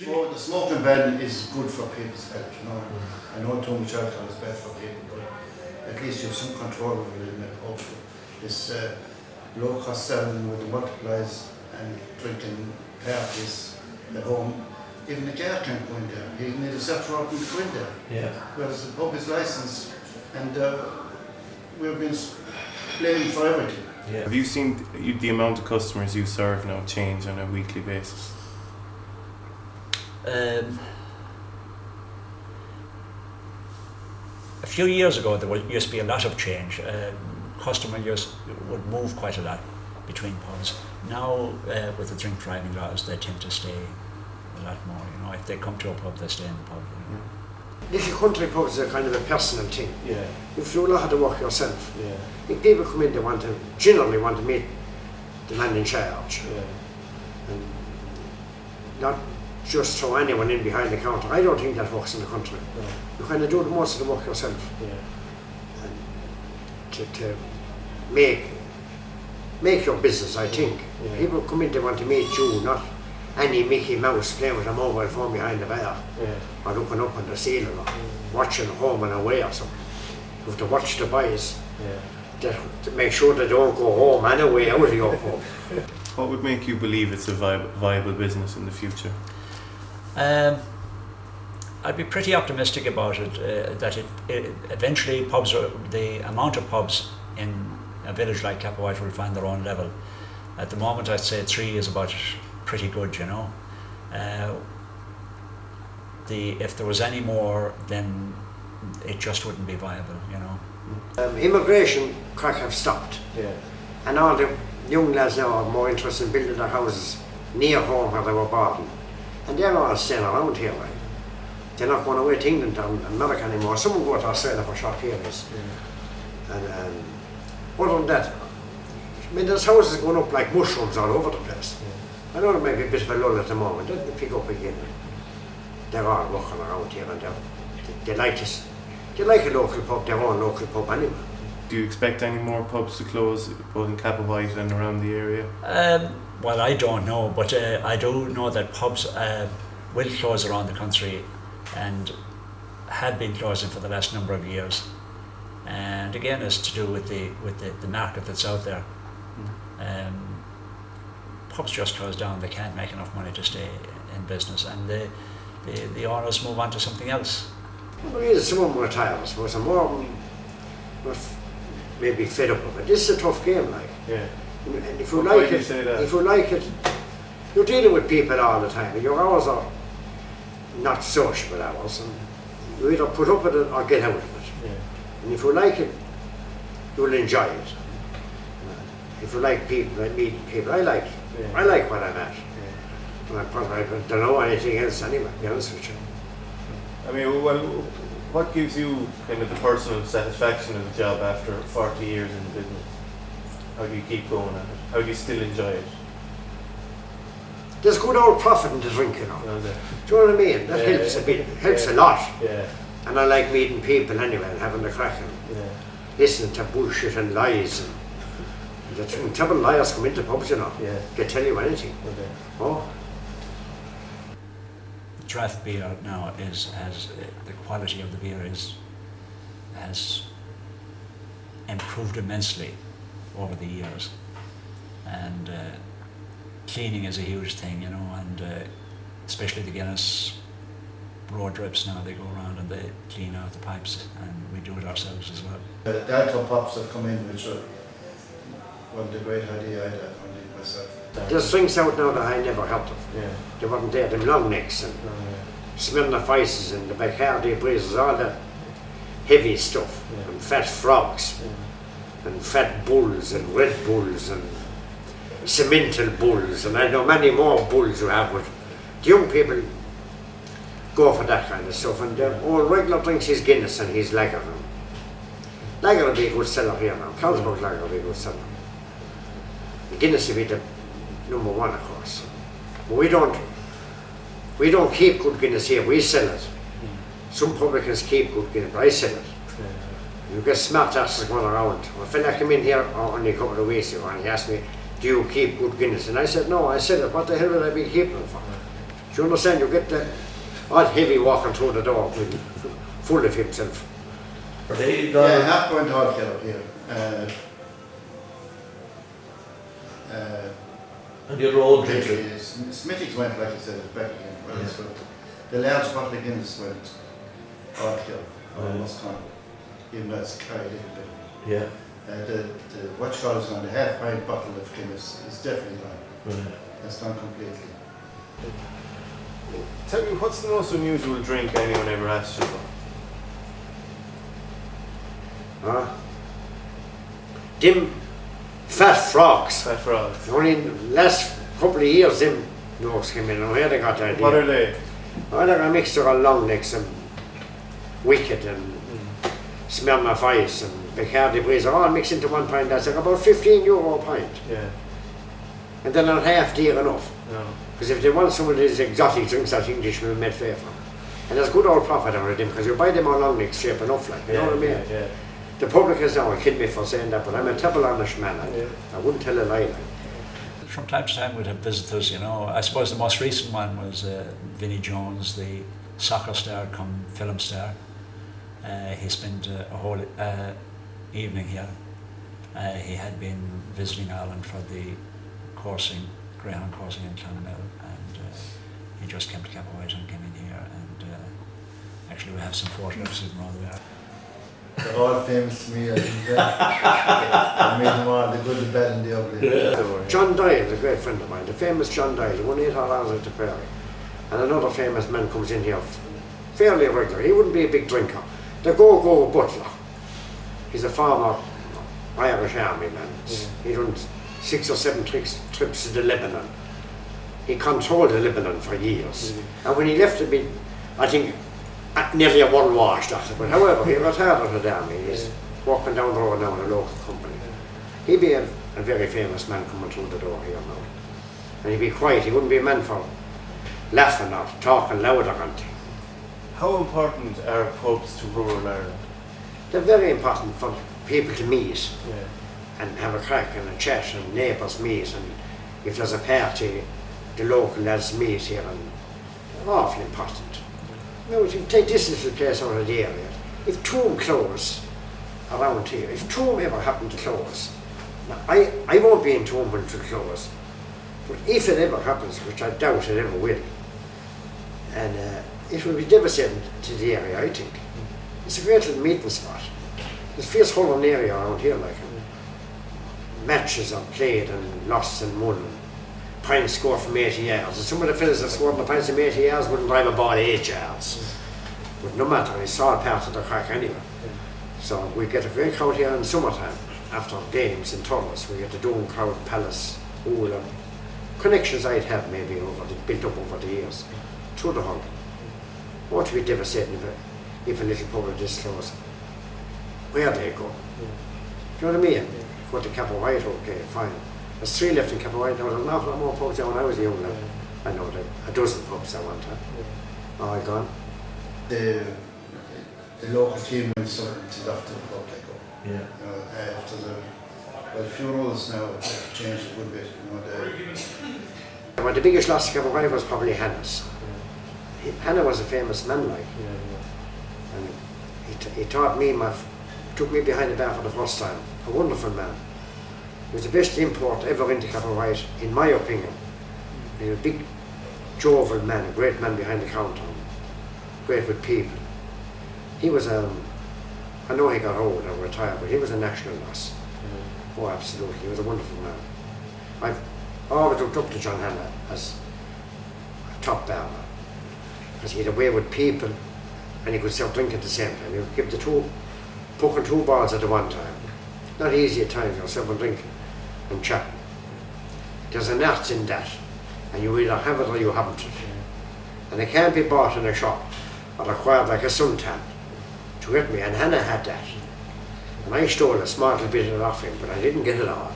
So the smoking ban is good for people's health, you know. I know too much alcohol is bad for people, but at least you have some control over it in the pub. This low cost selling with the multiplies and drinking parties at home, even the jar can't go in there. You need a separate open to go in there. Yeah. Whereas the pub is licensed and we've been blamed for everything. Yeah. Have you seen the amount of customers you serve now change on a weekly basis? A few years ago there used to be a lot of change. Customers would move quite a lot between pubs. Now with the drink driving laws they tend to stay a lot more. You know, if they come to a pub they stay in the pub. You know. Little country pubs are kind of a personal thing. Yeah. You do a lot of the work yourself. Yeah. If people come in, they generally want to meet the man in charge. Yeah. And not just throw anyone in behind the counter. I don't think that works in the country. No. You kind of do most of the work yourself. Yeah. And to make your business, I think. Yeah. People come in, they want to meet you, not any Mickey Mouse playing with a mobile phone behind the bar. Yeah. Or looking up on the ceiling or watching Home and Away or something. You have to watch the boys to make sure they don't go home and away out of your pub. What would make you believe it's a viable business in the future? I'd be pretty optimistic about it, that eventually the amount of pubs in a village like Cappawhite will find their own level. At the moment I'd say 3 is about pretty good, you know. If there was any more, then it just wouldn't be viable, you know. Immigration crack have stopped. Yeah. And all the young lads now are more interested in building their houses near home where they were born. And they're all staying around here, like. They're not going away to England or America anymore. Some will go to Australia for short periods. Yeah. And other than that, I mean, there's houses going up like mushrooms all over the place. Yeah. I know there may be a bit of a lull at the moment. They'll pick up again. They're all walking around here and they like this. They like a local pub, their own local pub anyway. Do you expect any more pubs to close both in Cappawhite and around the area? Well, I don't know, but I do know that pubs will close around the country and have been closing for the last number of years. And again, it's to do with the market that's out there. Pubs just close down; they can't make enough money to stay in business, and the owners move on to something else. Well, yes, some of them retire, I suppose, and more of them maybe fed up of it. This is a tough game, like. Yeah. And if you Why like do you it, say that? if you like it, you're dealing with people all the time, and your hours are not sociable hours, and you either put up with it or get out of it. Yeah. And if you like it, you'll enjoy it. If you like people, like meeting people, I like what I'm at. Yeah. And I don't know anything else anyway, to be honest with you. I mean, well, what gives you kind of the personal satisfaction of the job after 40 years in the business? How do you keep going at it? How do you still enjoy it? There's good old profit in the drink, you know. You know, Do you know what I mean? That helps a bit, helps a lot. Yeah. And I like meeting people anyway and having the crack and listening to bullshit and lies. And the terrible liars come into pubs, you know. Yeah. They tell you anything. Okay. Oh. Draft beer now has the quality of the beer has improved immensely over the years, and cleaning is a huge thing, you know, and especially the Guinness road drips now, they go around and they clean out the pipes, and we do it ourselves as well. The alto pops have come in, which are one of the great idea I had myself. There's drinks out now that I never heard of. Yeah. They weren't there, them long necks and Smirnoff Ices and the Bacardi Breezes, all that heavy stuff, and fat frogs, and fat bulls and red bulls and cemental bulls, and I know many more bulls who have, but the young people go for that kind of stuff, and all regular drinks is Guinness and he's Lager. Lager will be a good seller here now, Carlsberg Lager will be a good seller. Guinness will be the number one, of course. But we don't keep good Guinness here, we sell it. Some publicans keep good Guinness, but I sell it. You get smart asses going around. A fella came in here only a couple of weeks ago and he asked me, do you keep good Guinness? And I said, no, I sell it. What the hell would I be keeping it for? you understand? You get the odd heavy walking through the door, full of himself. They Yeah, I have going to Hallkill up here. and the other old drinker. Smitty's went, like I said, back again. Well, it's went. The large bottle of Guinness went Hallkill, or Muscon, even though it's carried a little bit. Yeah. The what you call is on the half pint bottle of Guinness is definitely gone. Right. That's gone completely. Tell me, what's the most unusual drink anyone ever asked you for? Dim fat frogs. Fat frogs. Only in the last couple of years, them dogs came in, and where they got the idea. What are they? Oh, they're a mixture of long necks and wicked and Smirnoff Ice and Bacardi Breeze are all mixed into one pint. That's like about €15 a pint. Yeah. And they're not half dear enough. No. Because if they want some of these exotic drinks that Englishmen made fair for, and there's good old profit out of them, because you buy them all long necks shape enough, like, you know what I mean? Yeah. The public is now kill me for saying that, but I'm a terrible honest man. I wouldn't tell a lie. Like. From time to time we'd have visitors, you know. I suppose the most recent one was Vinnie Jones, the soccer star come film star. He spent a whole evening here. He had been visiting Ireland for the coursing, greyhound coursing in Clonmel, and he just came to Cappawhite and came in here, and actually we have some photographs of him around there. They're all famous to me, I think. I made them all, the good, the bad and the ugly. Yeah. John Doyle is a great friend of mine, the famous John Doyle, who won 8 hours at the Prairie. And another famous man comes in here fairly regular. He wouldn't be a big drinker. The go-go butler. He's a former Irish army man. He done 6 or 7 trips to the Lebanon. He controlled the Lebanon for years. And when he left it, I think nearly a one washed at it. But however, he retired out of the army. He's walking down the road now in a local company. He'd be a very famous man coming through the door here now. And he'd be quiet. He wouldn't be a man for laughing or talking louder or anything. How important are pubs to rural Ireland? They're very important for people to meet Yeah. and have a crack and a chat, and neighbours meet, and if there's a party, the local lads meet here, and they're awfully important. Now, if you take this little place out of the area, if Tuam closed around here, if Tuam ever happened to close, now I won't be in Tuam when it will close, but if it ever happens, which I doubt it ever will, and it will be devastating to the area, I think. It's a great little meeting spot. There's fierce Holland area around here, like matches are played and lost and won. Pints score from 80 yards. And some of the fellas that scored the pints from 80 yards wouldn't drive a ball 8 yards. But no matter, it's all part of the crack anyway. So we get a great crowd here in summertime after games in Thomas. We get the Dome crowd, Palace, all connections I'd have maybe built up over the years through the hull. Won't it be devastating if a little pub like this closed? Where they go? Do you know what I mean? Go to Cappawhite, okay, fine. There's 3 left in Cappawhite now. There's an awful lot more pubs than when I was a young lad. I know that a dozen pubs at one time. All gone. The local team went something to after the pub they go. Yeah. You know, after the funerals now, they've changed a good bit. You know, Well, the biggest loss to Cappawhite was probably Hannah's. Hannah was a famous man, like. And he taught me, took me behind the bar for the first time. A wonderful man. He was the best import ever into Cappawhite, in my opinion. He was a big, jovial man, a great man behind the counter, great with people. He was, I know he got old and retired, but he was a national loss. Oh, absolutely, he was a wonderful man. I've always looked up to John Hannah as a top barber, because he had a way with people, and he could serve drink at the same time. He would keep poking 2 balls at the one time. Not easy at times, you're serving drink and chatting. There's an art in that, and you either have it or you haven't it. And it can't be bought in a shop or acquired like a suntan. To get me, and Hannah had that. And I stole a small little bit of it off him, but I didn't get it all.